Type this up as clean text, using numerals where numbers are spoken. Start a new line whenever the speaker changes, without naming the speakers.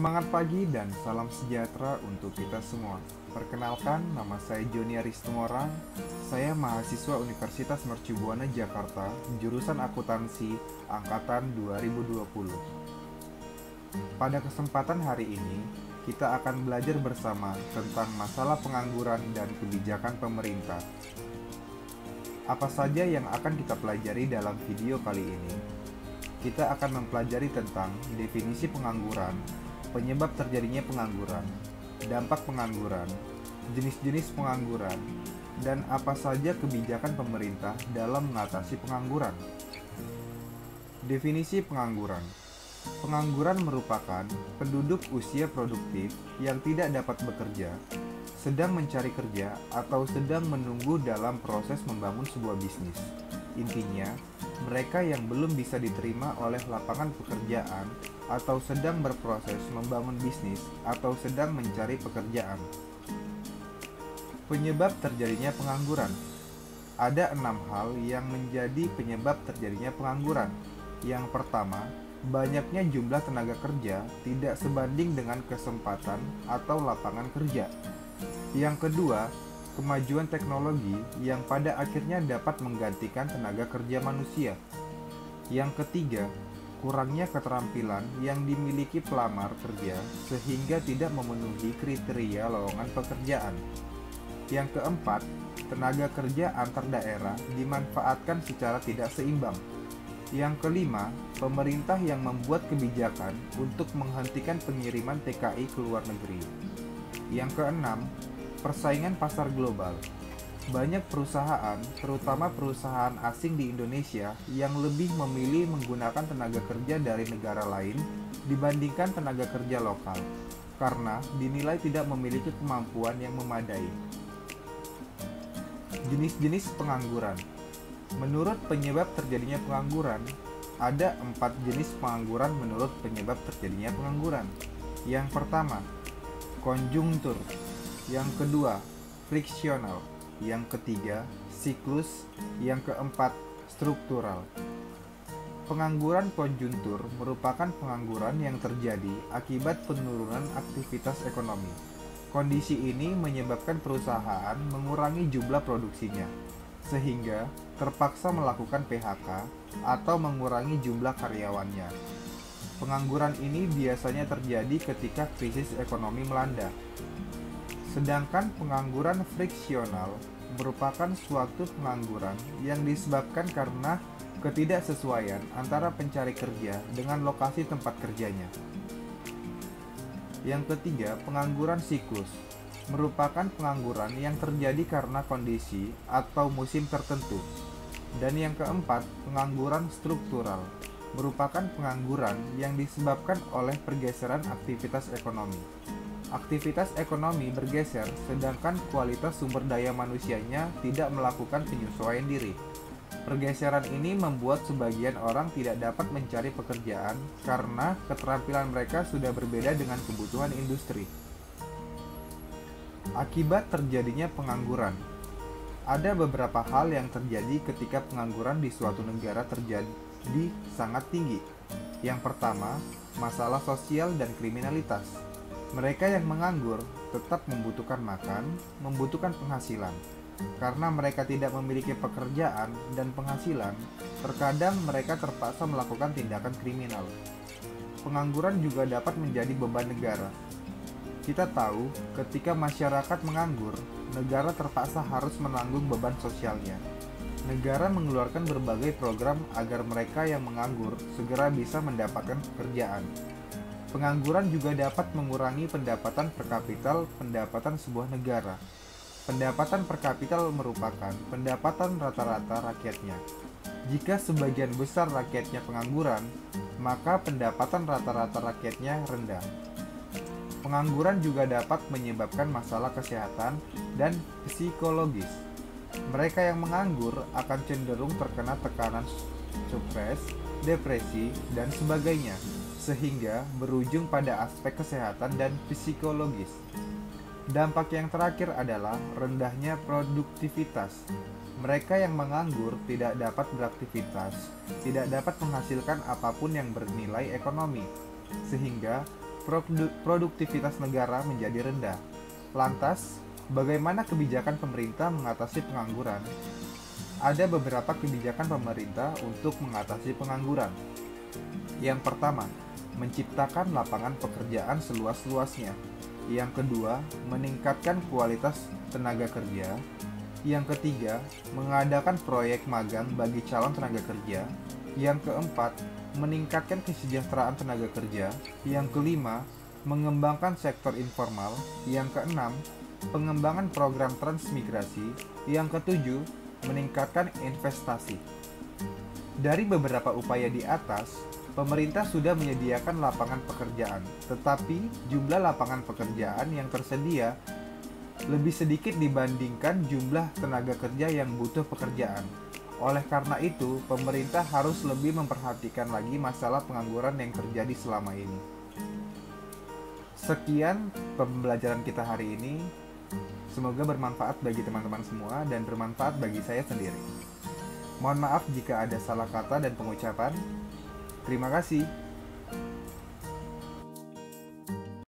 Semangat pagi dan salam sejahtera untuk kita semua. Perkenalkan, nama saya Joni Aristumorang. Saya mahasiswa Universitas Mercu Buana Jakarta, jurusan akuntansi angkatan 2020. Pada kesempatan hari ini, kita akan belajar bersama tentang masalah pengangguran dan kebijakan pemerintah. Apa saja yang akan kita pelajari dalam video kali ini? Kita akan mempelajari tentang definisi pengangguran, penyebab terjadinya pengangguran, dampak pengangguran, jenis-jenis pengangguran, dan apa saja kebijakan pemerintah dalam mengatasi pengangguran. Definisi pengangguran. Pengangguran merupakan penduduk usia produktif yang tidak dapat bekerja, sedang mencari kerja, atau sedang menunggu dalam proses membangun sebuah bisnis. Intinya, mereka yang belum bisa diterima oleh lapangan pekerjaan atau sedang berproses membangun bisnis atau sedang mencari pekerjaan. Penyebab terjadinya pengangguran. Ada 6 hal yang menjadi penyebab terjadinya pengangguran. Yang pertama, banyaknya jumlah tenaga kerja tidak sebanding dengan kesempatan atau lapangan kerja. Yang kedua, kemajuan teknologi yang pada akhirnya dapat menggantikan tenaga kerja manusia. Yang ketiga, kurangnya keterampilan yang dimiliki pelamar kerja sehingga tidak memenuhi kriteria lowongan pekerjaan. Yang keempat, tenaga kerja antar daerah dimanfaatkan secara tidak seimbang. Yang kelima, pemerintah yang membuat kebijakan untuk menghentikan pengiriman TKI ke luar negeri. Yang keenam, persaingan pasar global. Banyak perusahaan, terutama perusahaan asing di Indonesia, yang lebih memilih menggunakan tenaga kerja dari negara lain dibandingkan tenaga kerja lokal, karena dinilai tidak memiliki kemampuan yang memadai. Jenis-jenis pengangguran. Menurut penyebab terjadinya pengangguran, ada 4 jenis pengangguran menurut penyebab terjadinya pengangguran. Yang pertama, konjungtur. Yang kedua, friksional. Yang ketiga, siklus. Yang keempat, struktural. Pengangguran konjuntur merupakan pengangguran yang terjadi akibat penurunan aktivitas ekonomi. Kondisi ini menyebabkan perusahaan mengurangi jumlah produksinya, sehingga terpaksa melakukan PHK atau mengurangi jumlah karyawannya. Pengangguran ini biasanya terjadi ketika krisis ekonomi melanda. Sedangkan pengangguran friksional merupakan suatu pengangguran yang disebabkan karena ketidaksesuaian antara pencari kerja dengan lokasi tempat kerjanya. Yang ketiga, pengangguran siklus merupakan pengangguran yang terjadi karena kondisi atau musim tertentu. Dan yang keempat, pengangguran struktural merupakan pengangguran yang disebabkan oleh pergeseran aktivitas ekonomi. Aktivitas ekonomi bergeser, sedangkan kualitas sumber daya manusianya tidak melakukan penyesuaian diri. Pergeseran ini membuat sebagian orang tidak dapat mencari pekerjaan karena keterampilan mereka sudah berbeda dengan kebutuhan industri. Akibat terjadinya pengangguran. Ada beberapa hal yang terjadi ketika pengangguran di suatu negara terjadi sangat tinggi. Yang pertama, masalah sosial dan kriminalitas. Mereka yang menganggur tetap membutuhkan makan, membutuhkan penghasilan. Karena mereka tidak memiliki pekerjaan dan penghasilan, terkadang mereka terpaksa melakukan tindakan kriminal. Pengangguran juga dapat menjadi beban negara. Kita tahu, ketika masyarakat menganggur, negara terpaksa harus menanggung beban sosialnya. Negara mengeluarkan berbagai program agar mereka yang menganggur segera bisa mendapatkan pekerjaan. Pengangguran juga dapat mengurangi pendapatan per kapita pendapatan sebuah negara. Pendapatan per kapita merupakan pendapatan rata-rata rakyatnya. Jika sebagian besar rakyatnya pengangguran, maka pendapatan rata-rata rakyatnya rendah. Pengangguran juga dapat menyebabkan masalah kesehatan dan psikologis. Mereka yang menganggur akan cenderung terkena tekanan stres, depresi, dan sebagainya, sehingga berujung pada aspek kesehatan dan psikologis. Dampak yang terakhir adalah rendahnya produktivitas. Mereka yang menganggur tidak dapat beraktivitas, tidak dapat menghasilkan apapun yang bernilai ekonomi, sehingga produktivitas negara menjadi rendah. Lantas, bagaimana kebijakan pemerintah mengatasi pengangguran? Ada beberapa kebijakan pemerintah untuk mengatasi pengangguran. Yang pertama, menciptakan lapangan pekerjaan seluas-luasnya. Yang kedua, meningkatkan kualitas tenaga kerja. Yang ketiga, mengadakan proyek magang bagi calon tenaga kerja. Yang keempat, meningkatkan kesejahteraan tenaga kerja. Yang kelima, mengembangkan sektor informal. Yang keenam, pengembangan program transmigrasi. Yang ketujuh, meningkatkan investasi. Dari beberapa upaya di atas, pemerintah sudah menyediakan lapangan pekerjaan, tetapi jumlah lapangan pekerjaan yang tersedia lebih sedikit dibandingkan jumlah tenaga kerja yang butuh pekerjaan. Oleh karena itu, pemerintah harus lebih memperhatikan lagi masalah pengangguran yang terjadi selama ini. Sekian pembelajaran kita hari ini. Semoga bermanfaat bagi teman-teman semua dan bermanfaat bagi saya sendiri. Mohon maaf jika ada salah kata dan pengucapan. Terima kasih.